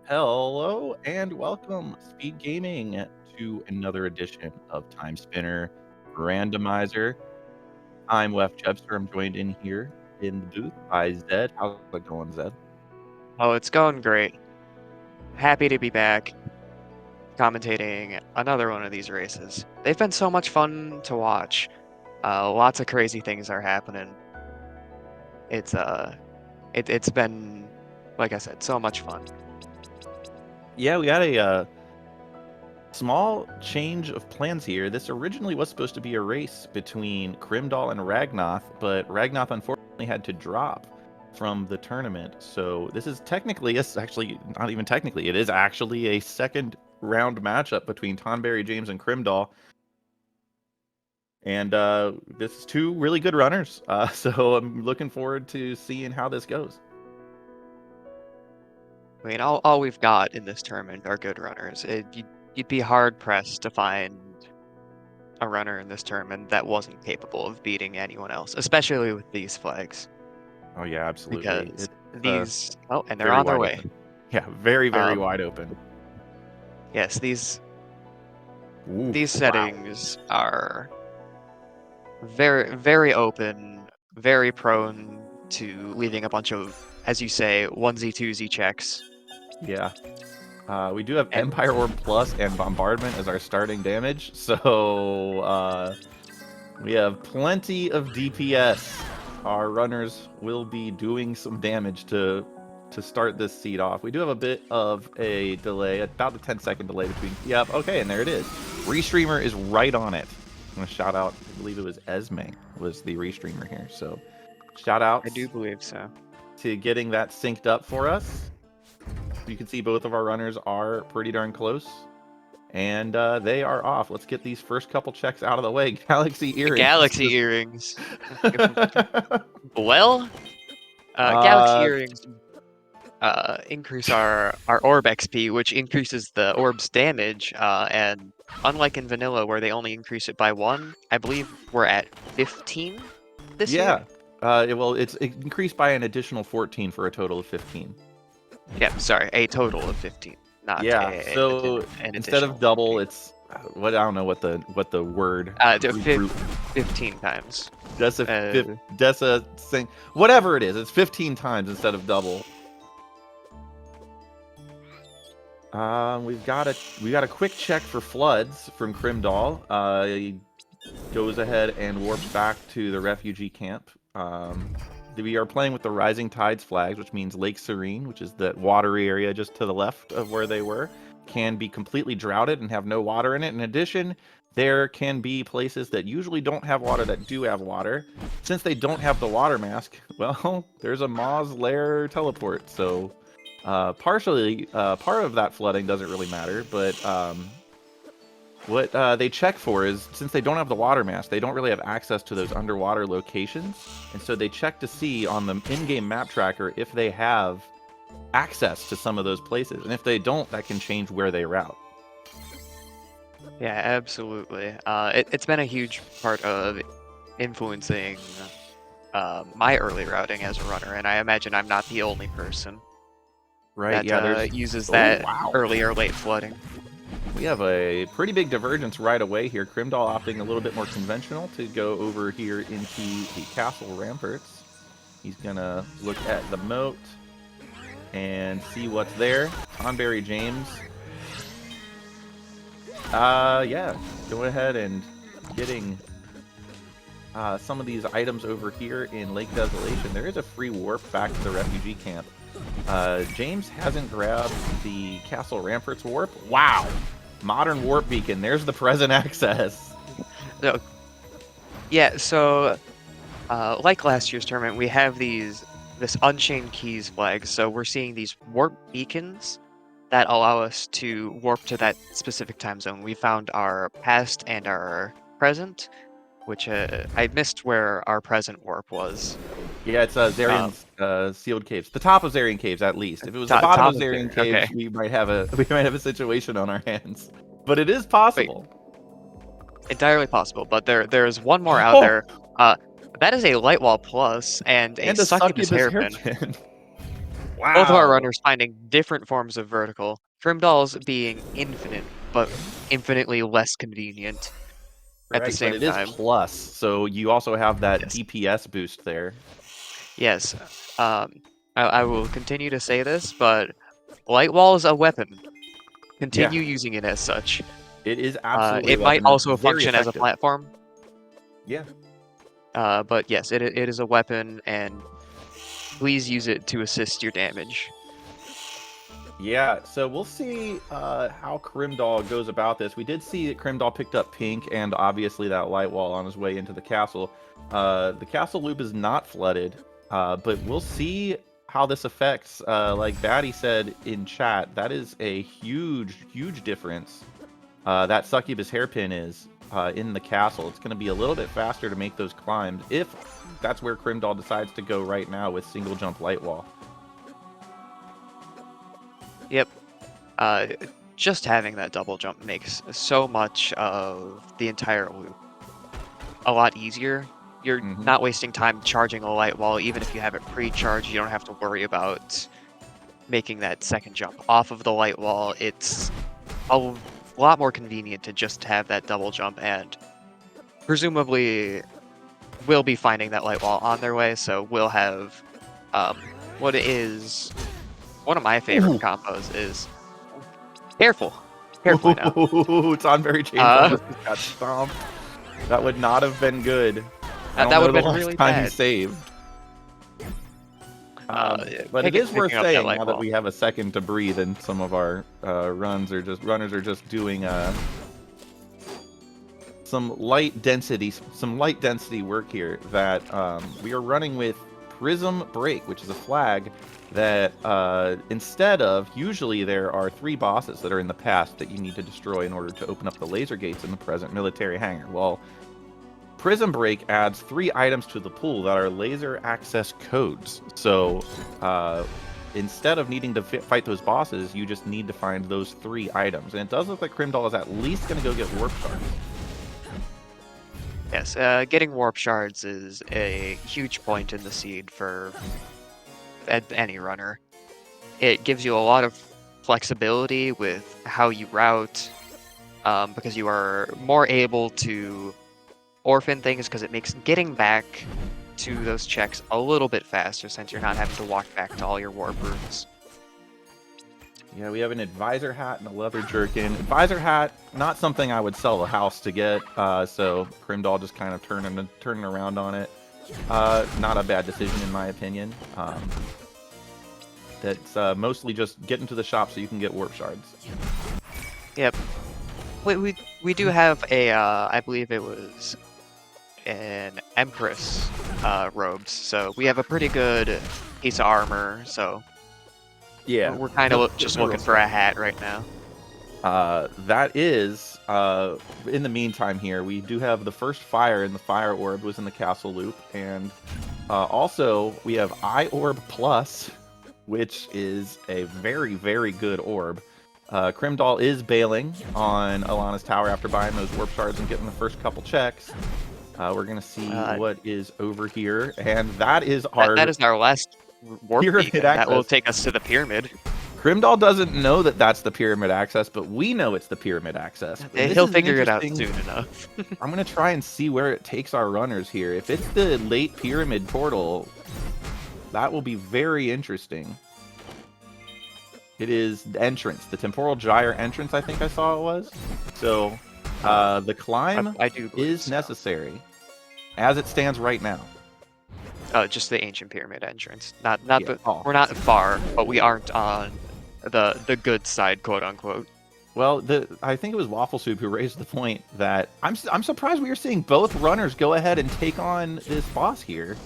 Hello and welcome, Speedgaming, to another edition of Timespinner Randomizer. I'm Wef Chebster. I'm joined in here in the booth by Zed. How's it going, Zed? Oh, it's going great. Happy to be back commentating another one of these races. They've been so much fun to watch. Lots of crazy things are happening. It's been, like I said, so much fun. Yeah, we had a small change of plans here. This originally was supposed to be a race between Crimdahl and Ragnoth, but Ragnoth unfortunately had to drop from the tournament. So this is technically, it's actually not even technically, it is actually a second round matchup between Tonberry, James, and Crimdahl. And this is two really good runners. So I'm looking forward to seeing how this goes. I mean, all we've got in this tournament are good runners. You'd be hard pressed to find a runner in this tournament that wasn't capable of beating anyone else, especially with these flags. Oh yeah, absolutely. Because these, and they're very on their wide way. open. Yeah, very wide open. Yes, these Ooh, settings are very open, very prone to leaving a bunch of, as you say, onesie twosie checks. Yeah. We do have Empire Orb Plus and Bombardment as our starting damage, so we have plenty of DPS. Our runners will be doing some damage to start this seed off. We do have a bit of a delay, about a 10-second delay between. Yep, okay, and there it is. Restreamer is right on it. I'm gonna shout out, I believe it was Esme was the restreamer here, so shout out. I do believe so. To getting that synced up for us. You can see both of our runners are pretty darn close. And they are off. Let's get these first couple checks out of the way. Galaxy earrings. Galaxy earrings. Well, Galaxy earrings increase our orb XP, which increases the orb's damage. And unlike in vanilla, where they only increase it by 1, I believe we're at 15 this year. Well, it's increased by an additional 14 for a total of 15. Yeah, sorry, a total of 15. Not so instead of double, 15. it's what I don't know what the word 15 times. Dessa thing, whatever it is, it's 15 times instead of double. We've got a quick check for floods from Crimdahl. He goes ahead and warps back to the refugee camp. We are playing with the Rising Tides flags, which means Lake Serene, which is that watery area just to the left of where they were, can be completely droughted and have no water in it. In addition, there can be places that usually don't have water that do have water. Since they don't have the water mask, well, there's a Maw's Lair teleport. So partially, part of that flooding doesn't really matter, but what they check for is, since they don't have the water mask, they don't really have access to those underwater locations. And so they check to see on the in-game map tracker if they have access to some of those places. And if they don't, that can change where they route. Yeah, absolutely. It's been a huge part of influencing my early routing as a runner, and I imagine I'm not the only person that uses that early or late flooding. We have a pretty big divergence right away here. Crimdahl opting a little bit more conventional to go over here into the castle ramparts. He's gonna look at the moat and see what's there. Tonberry James. Yeah, go ahead and getting some of these items over here in Lake Desolation. There is a free warp back to the refugee camp. James hasn't grabbed the castle ramparts warp. Wow! Modern warp beacon. There's the present access. So, yeah, so like last year's tournament, we have this Unchained Keys flag. So we're seeing these warp beacons that allow us to warp to that specific time zone. We found our past and our present, which I missed where our present warp was. Yeah, it's Zarian's sealed caves. The top of Zarian caves, at least. If it was the bottom of Zarian caves, okay, we might have a situation on our hands. But it is possible. Wait. Entirely possible. But there's one more out there. That is a Lightwall Plus and a Succubus Hairpin. Wow. Both of our runners finding different forms of vertical. Crimdahl's being infinite, but infinitely less convenient at the Right, same but it is time. plus, so you also have that Yes. DPS boost there. Yes. I will continue to say this, but light wall is a weapon. Continue using it as such. It is absolutely It a might weapon. It's also very function as a effective. platform. Yeah. But yes, it is a weapon, and please use it to assist your damage. Yeah, so we'll see how Crimdahl goes about this. We did see that Crimdahl picked up pink and obviously that light wall on his way into the castle. The castle loop is not flooded, but we'll see how this affects. Like Batty said in chat, that is a huge, huge difference. That succubus hairpin is in the castle. It's going to be a little bit faster to make those climbs if that's where Crimdahl decides to go right now with single jump light wall. Yep. Just having that double jump makes so much of the entire loop a lot easier. You're not wasting time charging a light wall. Even if you have it pre-charged, you don't have to worry about making that second jump off of the light wall. It's a lot more convenient to just have that double jump, and presumably we'll be finding that light wall on their way, so we'll have what is one of my favorite combos is careful now. Tonberry Chainsaw just got stomped. That would not have been good. That would have been really time he bad. saved. But it is worth saying now that we have a second to breathe, and some of our runners are just doing some light density work here. That we are running with Prism Break, which is a flag that instead of, usually there are 3 bosses that are in the past that you need to destroy in order to open up the laser gates in the present military hangar. Well, Prism Break adds 3 items to the pool that are laser access codes. So instead of needing to fight those bosses, you just need to find those 3 items. And it does look like Crimdahl is at least going to go get warp shards. Yes, getting warp shards is a huge point in the seed for any runner. It gives you a lot of flexibility with how you route, because you are more able to orphan things, because it makes getting back to those checks a little bit faster since you're not having to walk back to all your warp rooms. Yeah, we have an advisor hat and a leather jerkin. Advisor hat, not something I would sell a house to get, so Crimdahl just kind of turning around on it. Not a bad decision in my opinion. That's mostly just get into the shop so you can get warp shards. Yep. We do have a, I believe it was an Empress robes, so we have a pretty good piece of armor, so yeah, we're kind of just looking for a hat right now. That is, in the meantime here, we do have the first fire, and the fire orb was in the castle loop, and also we have Eye Orb Plus, which is a very, very good orb. Crimdahl is bailing on Alana's tower after buying those warp shards and getting the first couple checks. We're gonna see what is over here, and that is our last warp beacon. That will take us to the pyramid. Crimdahl doesn't know that that's the pyramid access, but we know it's the pyramid access. He'll figure it out soon enough. I'm gonna try and see where it takes our runners here. If it's the late pyramid portal, that will be very interesting. It is the entrance, the temporal gyre entrance, I think I saw it was. So the climb is necessary as it stands right now. Just the ancient pyramid entrance. We're not far, but we aren't on the good side, quote unquote. Well, I think it was Waffle Soup who raised the point that I'm surprised we are seeing both runners go ahead and take on this boss here.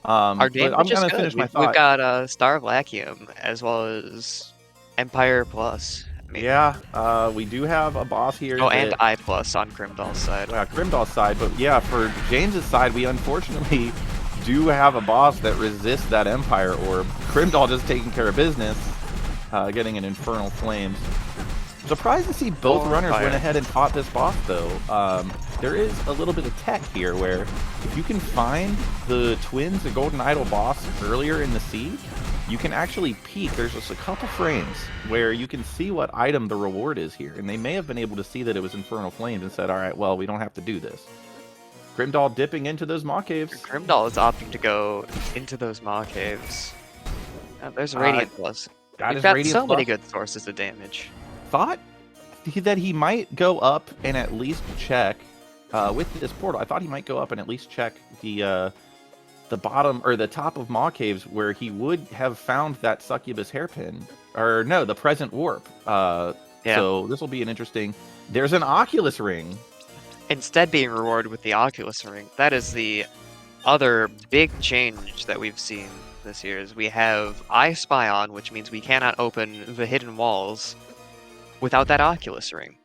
Our damage is good. Finish my thought. We've got Star Vacuum as well as Empire Plus. Yeah, we do have a boss here. Oh, and I Plus on Crimdahl's side. Yeah, Crimdahl's side, but yeah, for James's side, we unfortunately do have a boss that resists that Empire Orb. Crimdahl just taking care of business, getting an Infernal Flames. Surprised to see both runners went ahead and fought this boss, though. There is a little bit of tech here where if you can find the twins, the Golden Idol boss, earlier in the siege, you can actually peek. There's just a couple frames where you can see what item the reward is here. And they may have been able to see that it was Infernal Flames and said, all right, well, we don't have to do this. Crimdahl dipping into those maw caves. Crimdahl is opting to go into those maw caves. There's a Radiant Plus. We've got so many good sources of damage. Thought that he might go up and at least check with this portal. I thought he might go up and at least check the bottom or the top of maw caves where he would have found that succubus hairpin, or no, the present warp. So this will be an interesting. There's an Oculus ring. Instead, being rewarded with the Oculus ring. That is the other big change that we've seen this year. Is we have I Spy on, which means we cannot open the hidden walls without that Oculus ring.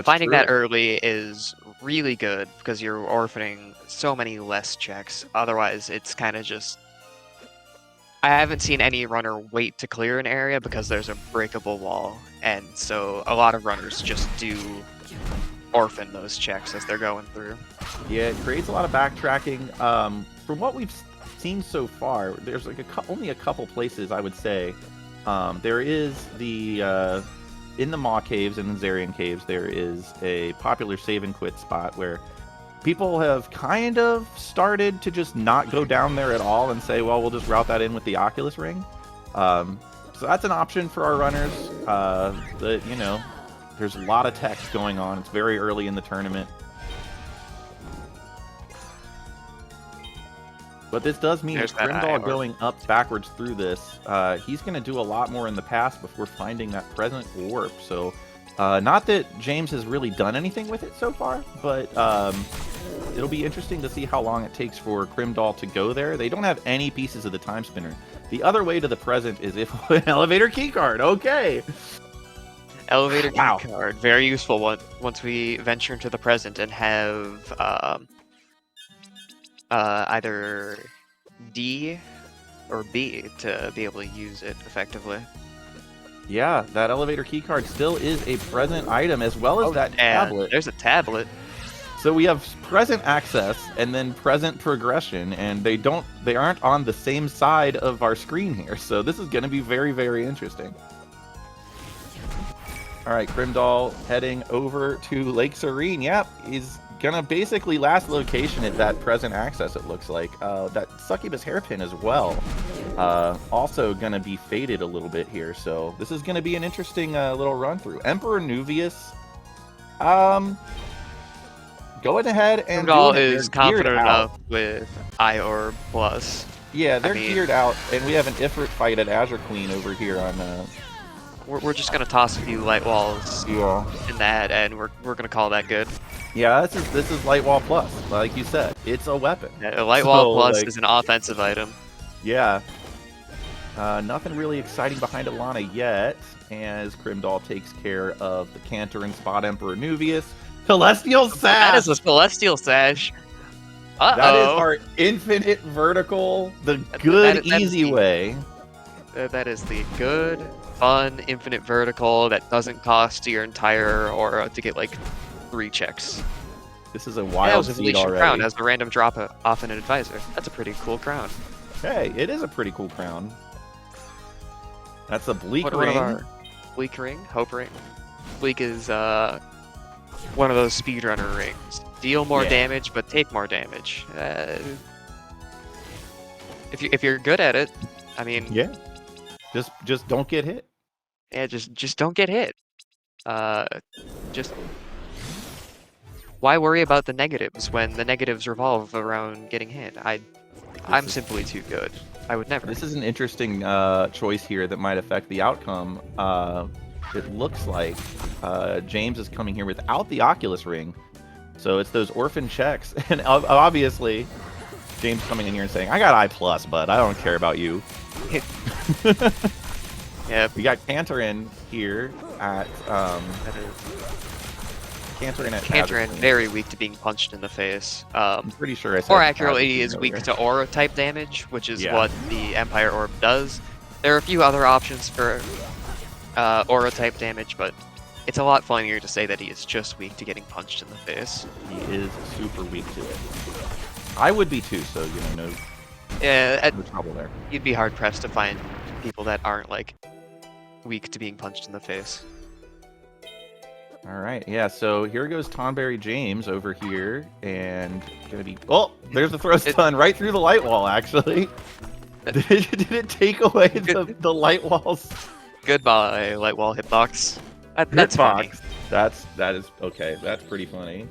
Finding that early is really good because you're orphaning so many less checks. Otherwise, it's kind of just... I haven't seen any runner wait to clear an area because there's a breakable wall. And so a lot of runners just do orphan those checks as they're going through. Yeah, it creates a lot of backtracking. From what we've seen so far, there's like only a couple places, I would say. There is the... in the Maw Caves and the Zarian Caves, there is a popular save and quit spot where people have kind of started to just not go down there at all and say, well, we'll just route that in with the Oculus ring. So that's an option for our runners. You know, there's a lot of text going on. It's very early in the tournament. But this does mean Crimdahl going up backwards through this. He's going to do a lot more in the past before finding that present warp. So, not that James has really done anything with it so far, but it'll be interesting to see how long it takes for Crimdahl to go there. They don't have any pieces of the Timespinner. The other way to the present is if an elevator keycard. Okay. Elevator keycard, very useful once we venture into the present and have either D or B to be able to use it effectively. Yeah, that elevator keycard still is a present item as well as that tablet. There's a tablet. So we have present access and then present progression, and they aren't on the same side of our screen here. So this is going to be very, very interesting. All right, Crimdahl heading over to Lake Serene. Yep, he's gonna basically last location at that present access, it looks like. That succubus hairpin as well. Also gonna be faded a little bit here, so this is gonna be an interesting little run through. Emperor Nuvius, going ahead and Crimdahl is confident enough with IOR Plus. Yeah, they're geared out, and we have an Ifrit fight at Azure Queen over here on we're just gonna toss a few light walls in that, and we're gonna call that good. Yeah, this is Light Wall Plus, like you said. It's a weapon. Yeah, Light Wall Plus is an offensive item. Yeah. Nothing really exciting behind Alana yet, as Crimdahl takes care of the Cantor and Spot Emperor Nuvius. Celestial Sash! That is a Celestial Sash. That is our infinite vertical, the good, easy way. That is the good, fun, infinite vertical that doesn't cost your entire aura to get like 3 checks. This is a wild seed already. Crown as a random drop off an advisor. That's a pretty cool crown. Hey, it is a pretty cool crown. That's a Bleak Ring. Bleak Ring, Hope Ring. Bleak is one of those speedrunner rings. Deal more damage, but take more damage. If you're good at it, I mean. Yeah. Just don't get hit. Yeah, just don't get hit. Just why worry about the negatives when the negatives revolve around getting hit? I'm simply too good. I would never. This is an interesting choice here that might affect the outcome. It looks like James is coming here without the Oculus ring, so it's those orphan checks, and obviously James coming in here and saying, "I got I+, but I don't care about you." Yeah, we got Cantor in here at Cantor in very weak to being punched in the face. I'm pretty sure I said more accurately, he is weak to aura type damage, which is what the Empire Orb does. There are a few other options for aura type damage, but it's a lot funnier to say that he is just weak to getting punched in the face. He is super weak to it. I would be too, so Yeah, No trouble there. you'd be hard pressed to find people that aren't like weak to being punched in the face. All right, yeah. So here goes Tonberry James over here, and gonna be. Oh, there's the throw stun right through the light wall. Actually, did it take away the light walls? Goodbye, light wall hitbox. That's funny. That is okay. That's pretty funny.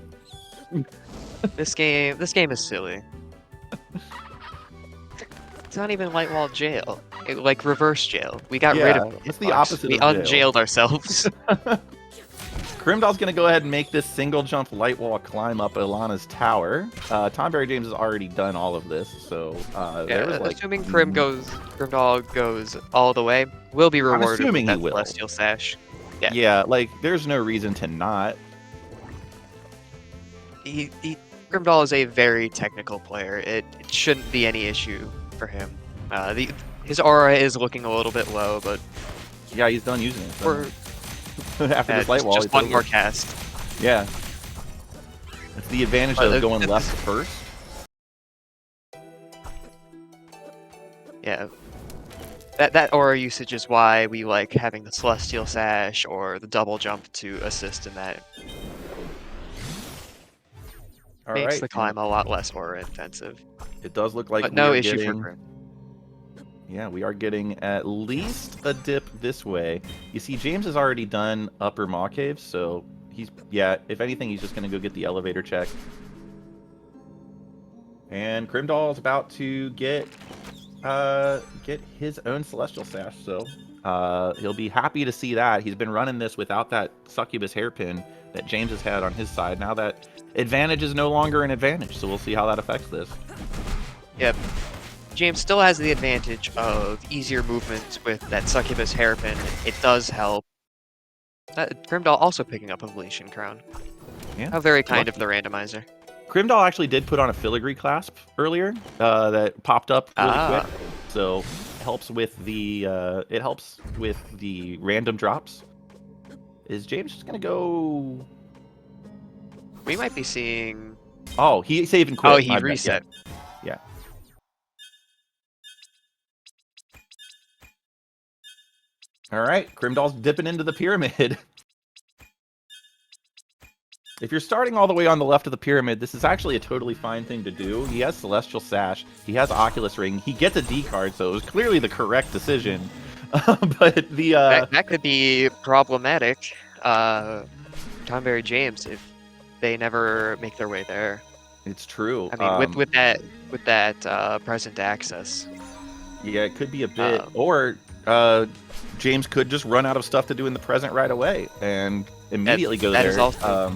This game is silly. It's not even light wall jail. Like reverse jail. We got rid of it's the hitbox. opposite We of jail. unjailed ourselves. Crimdahl's going to go ahead and make this single jump light wall climb up Ilana's tower. Tonberry James has already done all of this, so there was like... Assuming Crimdahl goes all the way, we'll be rewarded with that Celestial Sash. Yeah, like, there's no reason to not. Crimdahl is a very technical player. It shouldn't be any issue for him. His aura is looking a little bit low, but... Yeah, he's done using it. So. After this light wall, just one more cast. Yeah. That's the advantage of going left first. Yeah. That aura usage is why we like having the Celestial Sash or the double jump to assist in that. Makes the climb a lot less aura intensive. It does look like but no issue for Grim. Yeah, we are getting at least a dip this way. You see, James has already done upper maw caves, so he's, yeah, if anything, he's just going to go get the elevator check. And Crimdahl is about to get his own Celestial Sash, so he'll be happy to see that. He's been running this without that succubus hairpin that James has had on his side. Now that advantage is no longer an advantage, so we'll see how that affects this. Yep. James still has the advantage of easier movements with that succubus hairpin. It does help. Crimdahl also picking up a Legion Crown. Yeah. How very kind of the randomizer. Crimdahl actually did put on a filigree clasp earlier that popped up really quick, so helps with the random drops. Is James just gonna go? We might be seeing. Oh, he saved and quit. Oh, he reset. Yeah. All right, Crimdahl's dipping into the pyramid. If you're starting all the way on the left of the pyramid, this is actually a totally fine thing to do. He has Celestial Sash. He has Oculus Ring. He gets a D card, so it was clearly the correct decision. But the that could be problematic, Tonberry James, if they never make their way there. It's true. I mean, with that present access. Yeah, it could be a bit, or James could just run out of stuff to do in the present right away and immediately go there. That is also.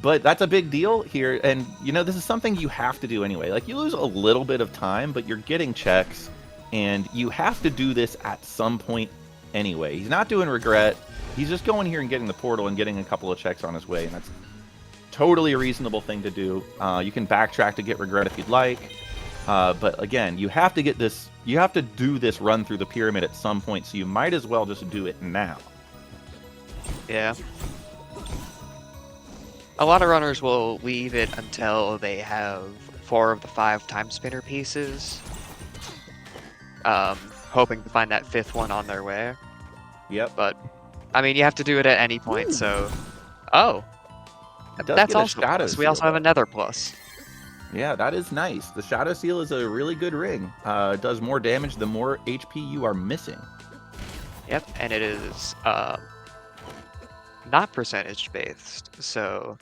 But that's a big deal here, and you know, this is something you have to do anyway. Like, you lose a little bit of time, but you're getting checks, and you have to do this at some point anyway. He's not doing regret. He's just going here and getting the portal and getting a couple of checks on his way, and that's totally a reasonable thing to do. You can backtrack to get regret if you'd like, but again, you have to get this. You have to do this run through the pyramid at some point, so you might as well just do it now. Yeah. A lot of runners will leave it until they have 4 of the 5 Timespinner pieces, hoping to find that 5th one on their way. Yep. But, I mean, you have to do it at any point, so... Oh! That's also a plus. We also have another plus. Yeah, that is nice. The Shadow Seal is a really good ring. It does more damage the more HP you are missing. Yep, and it is not percentage based, so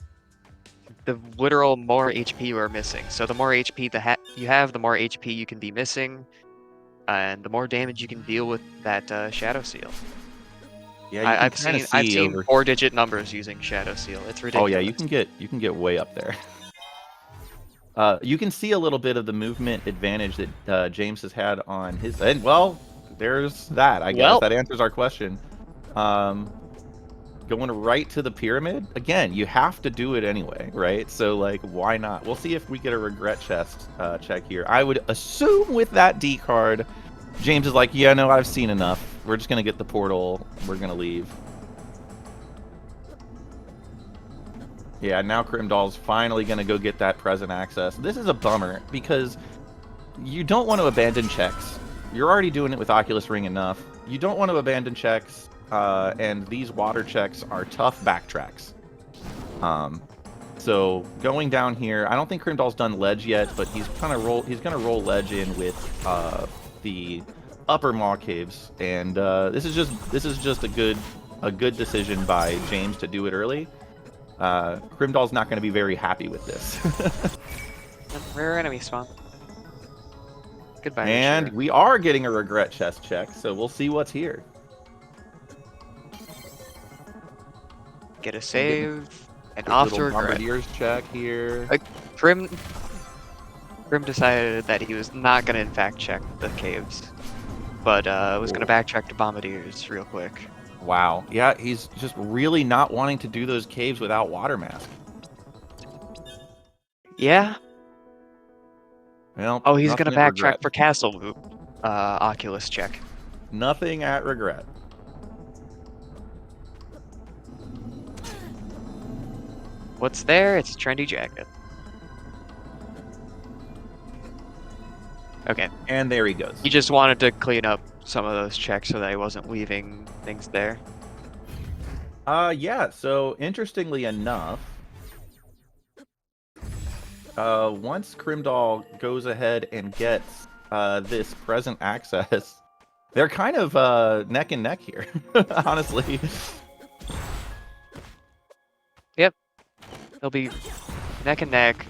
the literal more HP you are missing. So the more HP you have, the more HP you can be missing, and the more damage you can deal with that Shadow Seal. Yeah, I've seen 4-digit numbers using Shadow Seal. It's ridiculous. Oh yeah, you can get way up there. You can see a little bit of the movement advantage that James has had on his end. Well, there's that. I guess that answers our question. Going right to the pyramid again. You have to do it anyway, right? So like, why not? We'll see if we get a regret chest check here. I would assume with that D card, James is like, yeah, no, I've seen enough. We're just gonna get the portal. We're gonna leave. Yeah, now Crimdahl's finally going to go get that present access. This is a bummer because you don't want to abandon checks. You're already doing it with Oculus Ring enough. You don't want to abandon checks, and these water checks are tough backtracks. So going down here, I don't think Crimdahl's done ledge yet, but he's gonna roll ledge in with the upper maw caves, and this is just a good decision by James to do it early. Crimdahl's not going to be very happy with this. Rare enemy spawn. Goodbye. And we are getting a regret chest check, so we'll see what's here. Get a save. And off to regret. Bombardier's check here. Grim decided that he was not going to in fact check the caves, but was going to backtrack to Bombardiers real quick. Wow. Yeah, he's just really not wanting to do those caves without water mask. Yeah. Well, oh, he's going to backtrack for Castle Loop. Oculus check. Nothing at regret. What's there? It's a trendy jacket. Okay. And there he goes. He just wanted to clean up some of those checks so that he wasn't leaving things there. Yeah, so interestingly enough, once Crimdahl goes ahead and gets this present access, they're kind of neck and neck here, honestly. Yep. They'll be neck and neck.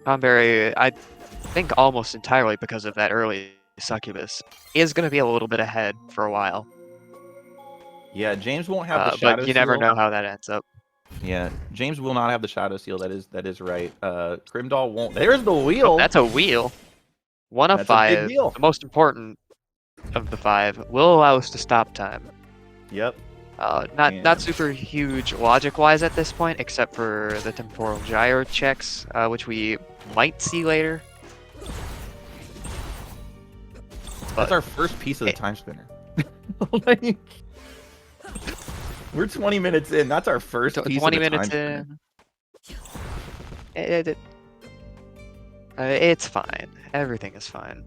Tonberry, I think almost entirely because of that early succubus, is going to be a little bit ahead for a while. Yeah, James won't have the shadow but you never seal. know how that ends up. Yeah, James will not have the shadow seal. That is right. Crimdahl won't. There's the wheel. That's a wheel. One of That's a big 5. deal. The most important of the 5 will allow us to stop time. Yep. Not super huge logic-wise at this point, except for the temporal gyro checks, which we might see later. That's our first piece of the time spinner. Like, we're 20 minutes in. That's our first piece 20 of the minutes time in. It's fine. Everything is fine.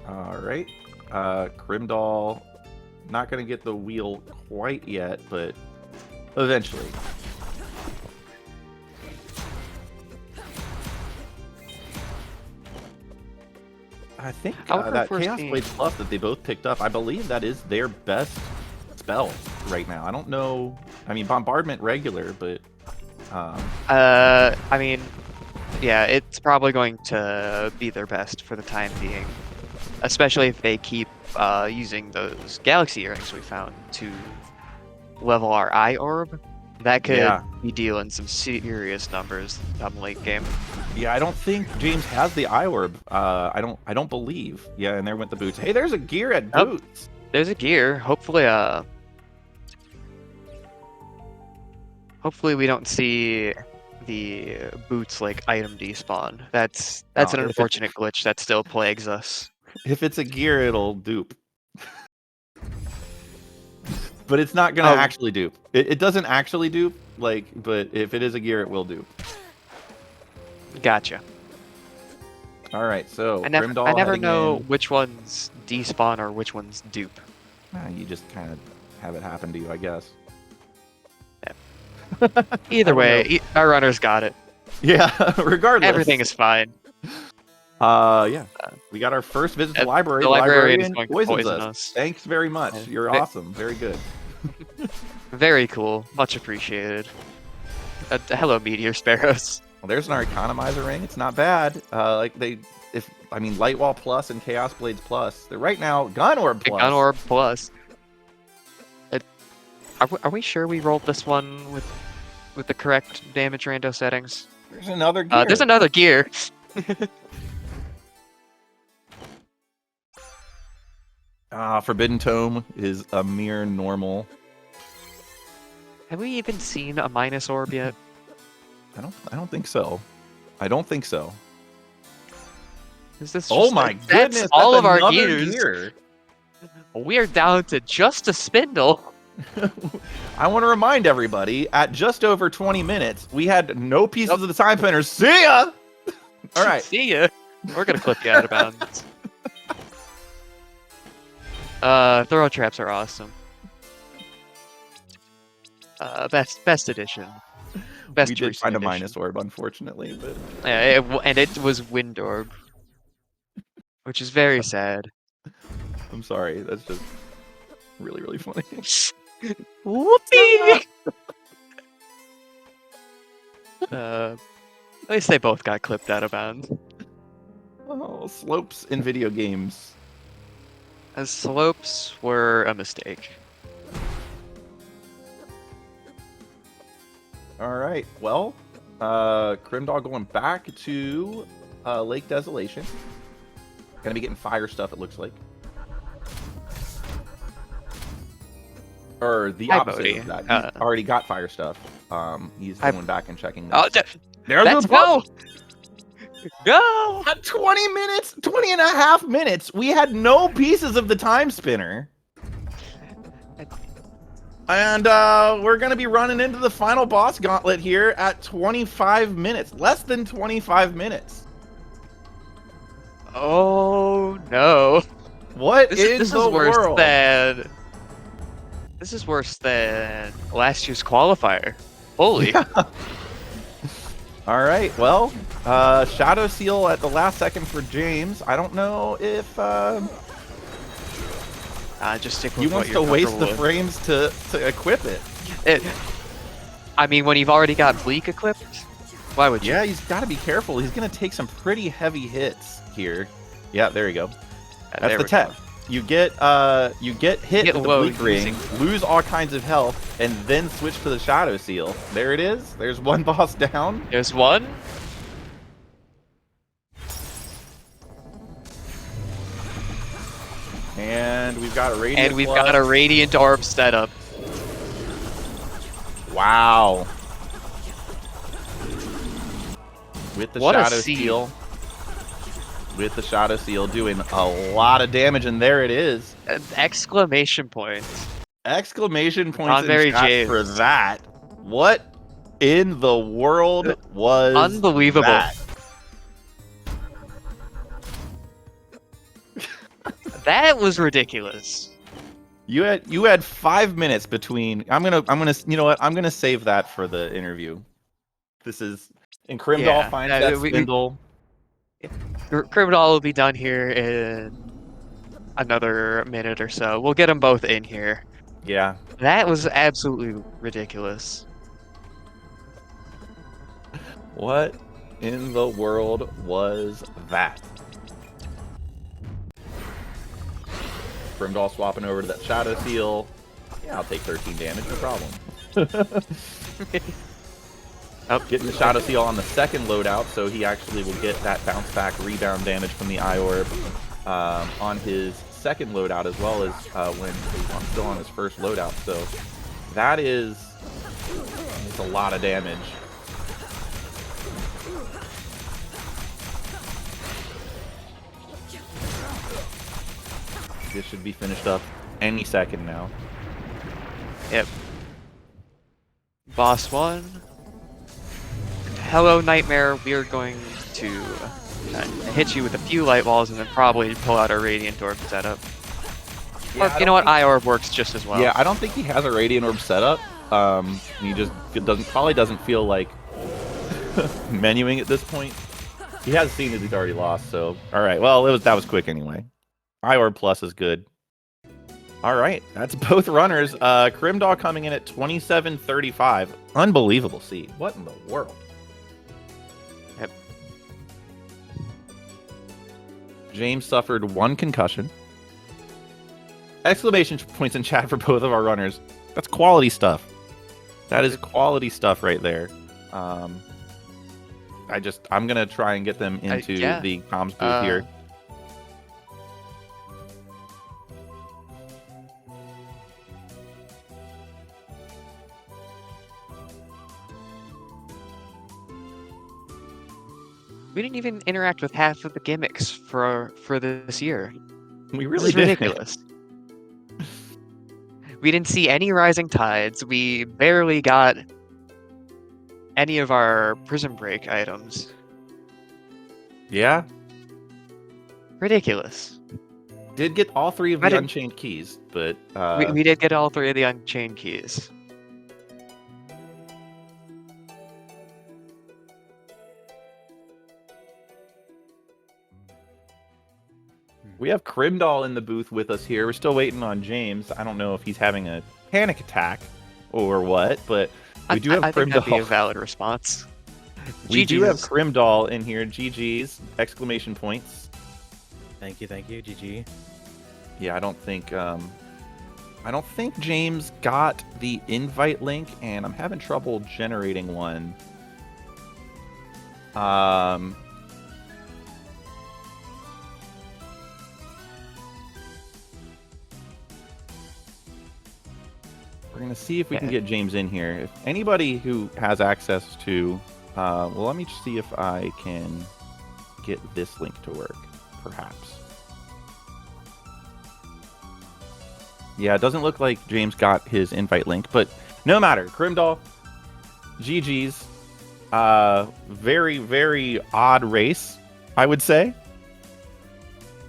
All right. Crimdahl, not going to get the wheel quite yet, but eventually. I think that Chaos Blade Plus that they both picked up, I believe that is their best spell right now. I don't know. I mean, Bombardment regular, but... I mean, yeah, it's probably going to be their best for the time being. Especially if they keep using those Galaxy Earrings we found to level our Eye Orb. That could be dealing some serious numbers come late game. Yeah, I don't think James has the Eye Orb. I don't believe. Yeah, and there went the boots. Hey, there's a gear at boots. There's a gear. Hopefully we don't see the boots like item despawn. That's an unfortunate glitch that still plagues us. If it's a gear, it'll dupe. But it's not gonna actually dupe. It doesn't actually dupe, but if it is a gear, it will dupe. Gotcha. All right, so I never know which ones despawn or which ones dupe. You just kind of have it happen to you, I guess. Yeah. Either way, our runners got it. Yeah, regardless. Everything is fine. Yeah. We got our first visit to the library. The librarian is going to poison us. Thanks very much. You're awesome. Very good. Very cool. Much appreciated. Hello, Meteor Sparrows. Well, there's an Economizer ring. It's not bad. Lightwall Plus and Chaos Blades Plus. They're right now Gun Orb Plus. Gun Orb Plus. Are we sure we rolled this one with the correct damage rando settings? There's another gear. There's another gear. Forbidden Tome is a mere normal. Have we even seen a minus orb yet? I don't think so. I don't think so. Is this oh my goodness! That's all of our gears. Gear. We are down to just a spindle. I want to remind everybody, at just over 20 minutes, we had no pieces of the time spinner. See ya! All right. See ya. We're gonna clip you out of bounds. Throw traps are awesome. Best edition. Best We did recent find a edition. minus orb, unfortunately, but Yeah, and it was Wind Orb, which is very sad. I'm sorry. That's just really, really funny. Whoopee! At least they both got clipped out of bounds. Oh, slopes in video games. As slopes were a mistake. All right. Well, Crimdahl going back to Lake Desolation. Gonna be getting fire stuff, it looks like. Or the Hi, opposite Bodhi. of that. He's already got fire stuff. He's Hi- going back and checking this. Oh, There's let's the ball! go! Go! At 20 minutes, 20 and a half minutes, we had no pieces of the time spinner. And we're going to be running into the final boss gauntlet here at 25 minutes. Less than 25 minutes. Oh no! What This in is the worse world? than. This is worse than last year's qualifier. Holy! All right, well, Shadow Seal at the last second for James. I don't know if Just stick he with what wants you're to waste the comfortable with. frames to equip it. I mean, when you've already got Bleak equipped, why would you? Yeah, he's got to be careful. He's going to take some pretty heavy hits here. Yeah, there you go. That's there the we tech. go. You get hit Get with the low Bleak Ring, using- lose all kinds of health, and then switch to the Shadow Seal. There it is. There's one boss down. There's one. And we've got a Radiant And we've Plus. got a Radiant Orb set up. Wow. With the What a Shadow seed. Seal. With the Shadow Seal doing a lot of damage, and there it is. Exclamation points. Exclamation points in Tonberry chat James. for that. What in the world was Unbelievable. that? That was ridiculous. You had 5 minutes between. I'm gonna you know what? I'm gonna save that for the interview. This is in Crimdahl Yeah, finds that we- spindle. Crimdahl will be done here in another minute or so. We'll get them both in here. Yeah. That was absolutely ridiculous. What in the world was that? Crimdahl swapping over to that Shadow Seal. Yeah, I'll take 13 damage, no problem. Oh, Getting the Shadow Seal on the second loadout, so he actually will get that bounce back rebound damage from the Eye Orb on his second loadout, as well as when he's still on his first loadout. So that is it's a lot of damage. This should be finished up any second now. Yep. Boss 1. Hello, Nightmare. We are going to hit you with a few light balls and then probably pull out our Radiant Orb setup. Yeah, Or, you know what? Eye Orb works just as well. Yeah, I don't think he has a Radiant Orb setup. He just probably doesn't feel like menuing at this point. He has seen that he's already lost, so all right. Well, that was quick anyway. Eye Orb Plus is good. All right, that's both runners. Crimdahl coming in at 27:35. Unbelievable seed. What in the world? Yep. James suffered 1 concussion. Exclamation points in chat for both of our runners. That's quality stuff. That is quality stuff right there. I'm gonna try and get them into yeah. the comms booth here. We didn't even interact with half of the gimmicks for this year. We This really is did. ridiculous. We didn't see any Rising Tides. We barely got any of our Prison Break items. Yeah. Ridiculous. Did get all 3 of I the didn't- Unchained keys, but We did get all 3 of the Unchained keys. we have Crimdahl in the booth with us here. We're still waiting on James. I don't know if he's having a panic attack or what, but we do have I think that'd be a Crimdahl. valid response. We do have GG's. Crimdahl in here. GG's! Exclamation points. Thank you, GG. Yeah, I don't think James got the invite link, and I'm having trouble generating one. We're gonna see if we can get James in here. If anybody who has access to, well, let me see if I can get this link to work, perhaps. Yeah, it doesn't look like James got his invite link, but no matter. Crimdahl, GG's. Very, very odd race, I would say.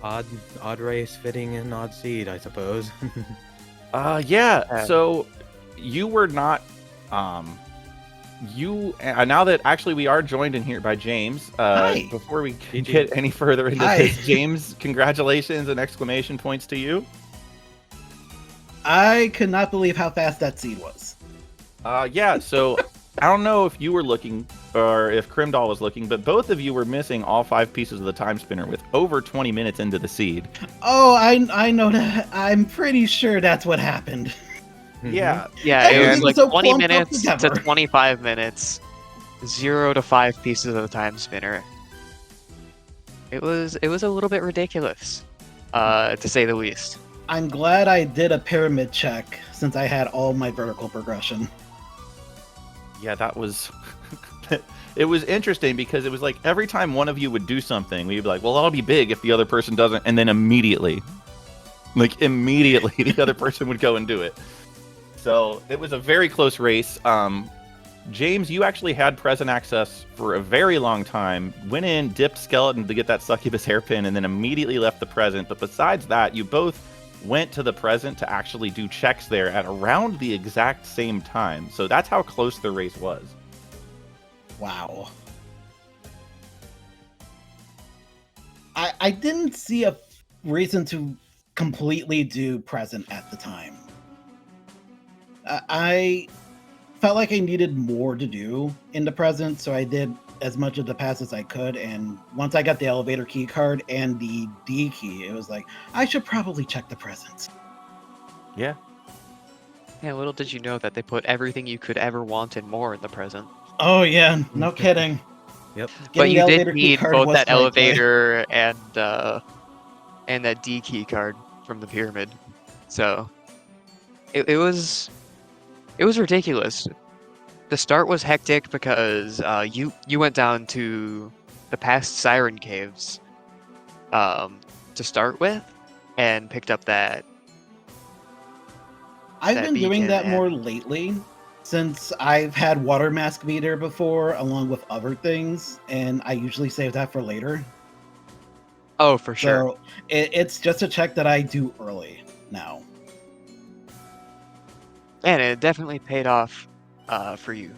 Odd race fitting an odd seed, I suppose. Yeah. So you were not. Now that actually we are joined in here by James. Hi. Before we GG. get any further into Hi. this, James, congratulations and exclamation points to you. I could not believe how fast that seed was. Yeah. So I don't know if you were looking or if Crimdahl was looking, but both of you were missing all 5 pieces of the time spinner with over 20 minutes into the seed. Oh, I know that. I'm pretty sure that's what happened. Yeah. Yeah, it was Everything's like so 20 clumped up minutes to together. 25 minutes, 0 to 5 pieces of the time spinner. It was a little bit ridiculous, to say the least. I'm glad I did a pyramid check since I had all my vertical progression. Yeah, that was. It was interesting because it was like every time one of you would do something, we'd be like, well, that'll be big if the other person doesn't. And then immediately, the other person would go and do it. So it was a very close race. James, you actually had present access for a very long time. Went in, dipped skeleton to get that succubus hairpin, and then immediately left the present. But besides that, you both went to the present to actually do checks there at around the exact same time. So that's how close the race was. Wow. I didn't see a reason to completely do present at the time. I felt like I needed more to do in the present, so I did as much of the pass as I could, and once I got the elevator key card and the D key, it was like, I should probably check the presents. Yeah. Yeah, little did you know that they put everything you could ever want and more in the present. Oh yeah, no kidding. Yep. But Getting the you did elevator key need card both was that my play. elevator and that D key card from the pyramid. So it was ridiculous. The start was hectic because you went down to the past Siren Caves to start with and picked up that. I've that been doing beacon that and- more lately since I've had water mask meter before along with other things, and I usually save that for later. Oh, for sure. So it's just a check that I do early now. And it definitely paid off for you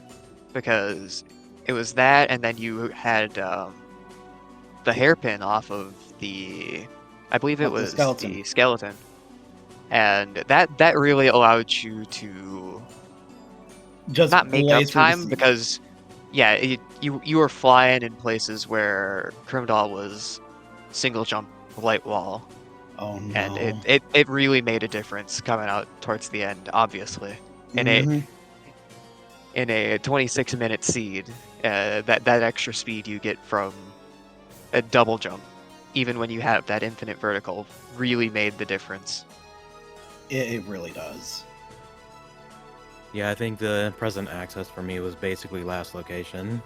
because it was that, and then you had the hairpin off of the, I believe it Of the was skeleton. the skeleton, and that really allowed you to Just not make up blaze through the time sea. because, yeah, you were flying in places where Crimdahl was single jump light wall. Oh no. And it really made a difference coming out towards the end, obviously. In Mhm. a 26-minute seed, that extra speed you get from a double jump, even when you have that infinite vertical, really made the difference. It really does. Yeah, I think the present access for me was basically last location.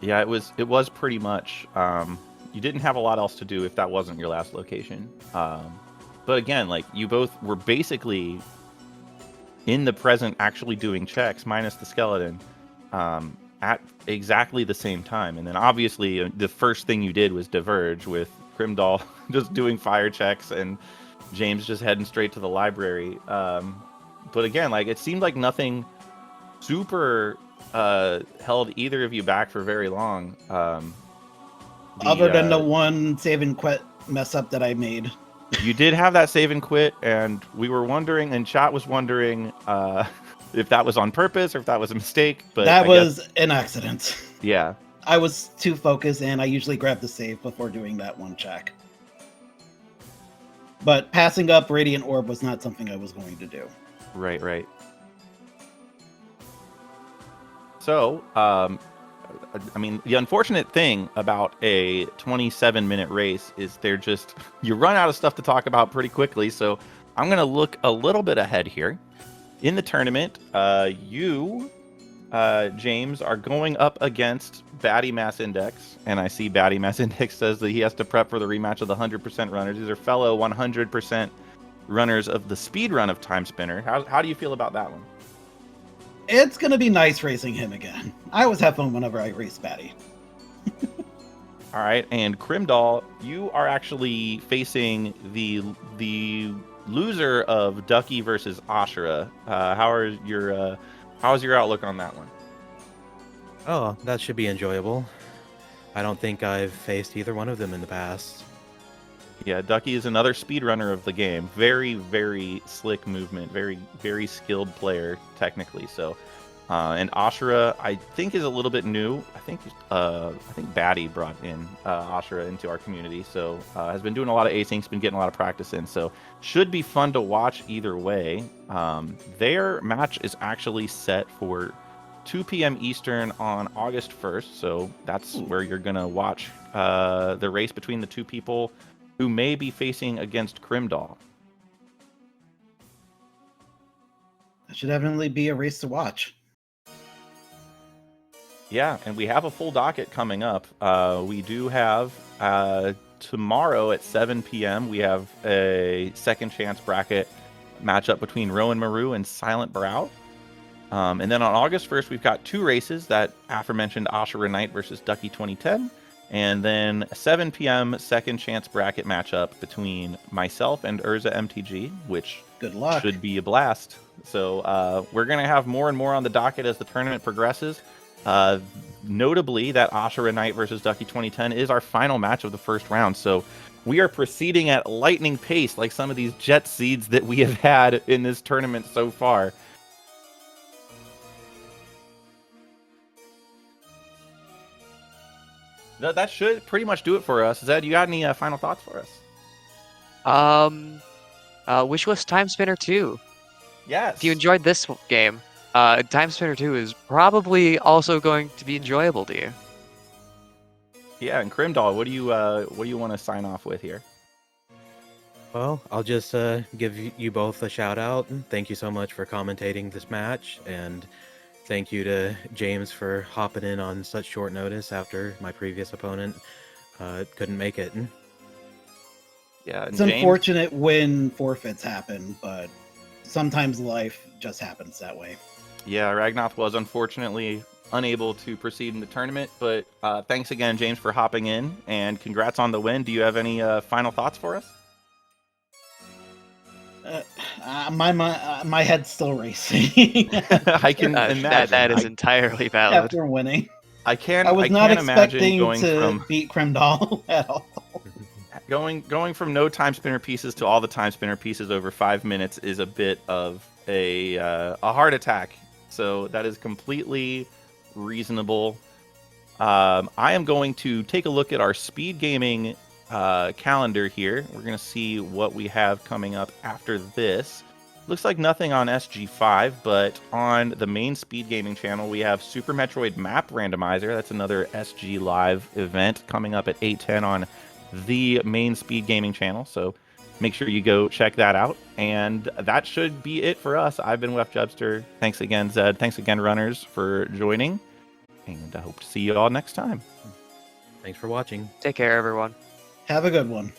Yeah, it was pretty much. You didn't have a lot else to do if that wasn't your last location. But again, like you both were basically in the present, actually doing checks, minus the skeleton, at exactly the same time. And then obviously the first thing you did was diverge with Crimdahl just doing fire checks and James just heading straight to the library. But again, like it seemed like nothing super held either of you back for very long. Other than the one save and quit mess up that I made. You did have that save and quit, and we were wondering, and chat was wondering if that was on purpose or if that was a mistake. But that was an accident. Yeah. I was too focused, and I usually grab the save before doing that one check. But passing up Radiant Orb was not something I was going to do. Right, right. So, I mean, the unfortunate thing about a 27-minute race is you run out of stuff to talk about pretty quickly. So I'm going to look a little bit ahead here. In the tournament, you, James, are going up against Batty Mass Index. And I see Batty Mass Index says that he has to prep for the rematch of the 100% runners. These are fellow 100% runners of the speed run of Timespinner. How do you feel about that one? It's going to be nice racing him again. I always have fun whenever I race Batty. All right, and Crimdahl, you are actually facing the loser of Ducky versus Ashura. How's your outlook on that one? Oh, that should be enjoyable. I don't think I've faced either one of them in the past. Yeah, Ducky is another speedrunner of the game. Very, very slick movement. Very, very skilled player technically. So, and Ashura, I think, is a little bit new. I think Batty brought in Ashura into our community, so has been doing a lot of asyncs, been getting a lot of practice in. So, should be fun to watch either way. Their match is actually set for 2 p.m. Eastern on August 1st. So that's where you're gonna watch the race between the two people who may be facing against Crimdahl. That should definitely be a race to watch. Yeah, and we have a full docket coming up. We do have tomorrow at 7 p.m. we have a second chance bracket matchup between Rowan Maru and Silent Brow. And then on August 1st, we've got 2 races, that aforementioned Ashura Knight versus Ducky 2010. And then 7 p.m. second chance bracket matchup between myself and Urza MTG, which good luck. Should be a blast. So we're going to have more and more on the docket as the tournament progresses. Notably, that Ashura Knight versus Ducky 2010 is our final match of the first round. So we are proceeding at lightning pace, like some of these jet seeds that we have had in this tournament so far. That should pretty much do it for us. Zed, you got any final thoughts for us? Wishlist Timespinner 2. Yes. If you enjoyed this game, Timespinner 2 is probably also going to be enjoyable to you. Yeah, and Crimdahl, what do you want to sign off with here? Well, I'll just give you both a shout out. Thank you so much for commentating this match, and thank you to James for hopping in on such short notice after my previous opponent couldn't make it. Yeah, it's unfortunate when forfeits happen, but sometimes life just happens that way. Yeah, Ragnath was unfortunately unable to proceed in the tournament, but thanks again, James, for hopping in, and congrats on the win. Do you have any final thoughts for us? My head's still racing. I can imagine. That is entirely valid. After winning. I was not expecting to beat Crimdahl at all. Going from no time spinner pieces to all the time spinner pieces over 5 minutes is a bit of a heart attack. So that is completely reasonable. I am going to take a look at our Speedgaming calendar here. We're going to see what we have coming up after this. Looks like nothing on SG5, but on the main Speedgaming channel, we have Super Metroid Map Randomizer. That's another SGLIVE event coming up at 8:10 on the main Speedgaming channel. So make sure you go check that out. And that should be it for us. I've been Wef Jubster. Thanks again, Zed. Thanks again, runners, for joining. And I hope to see you all next time. Thanks for watching. Take care, everyone. Have a good one.